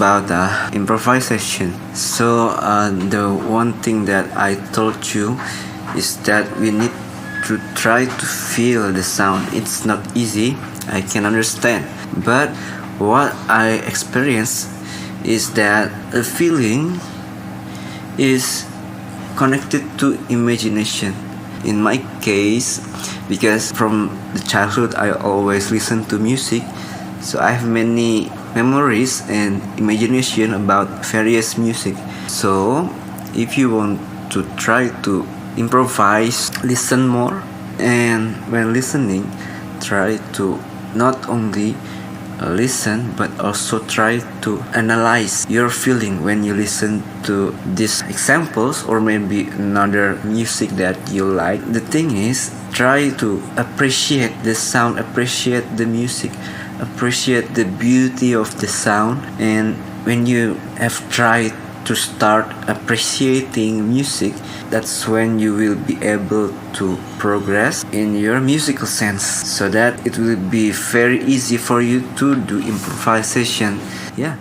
about improvisation. So the one thing that I told you is that we need to try to feel the sound. It's not easy, I can understand, but what I experience is that a feeling is connected to imagination. In my case, because from the childhood I always listen to music, so I have many memories and imagination about various music. So if you want to try to improvise, listen more, and when listening, try to not only listen but also try to analyze your feeling when you listen to these examples or maybe another music that you like. The thing is, try to appreciate the sound, appreciate the music, appreciate the beauty of the sound. And when you have tried to start appreciating music, that's when you will be able to progress in your musical sense, so that it will be very easy for you to do improvisation. Yeah.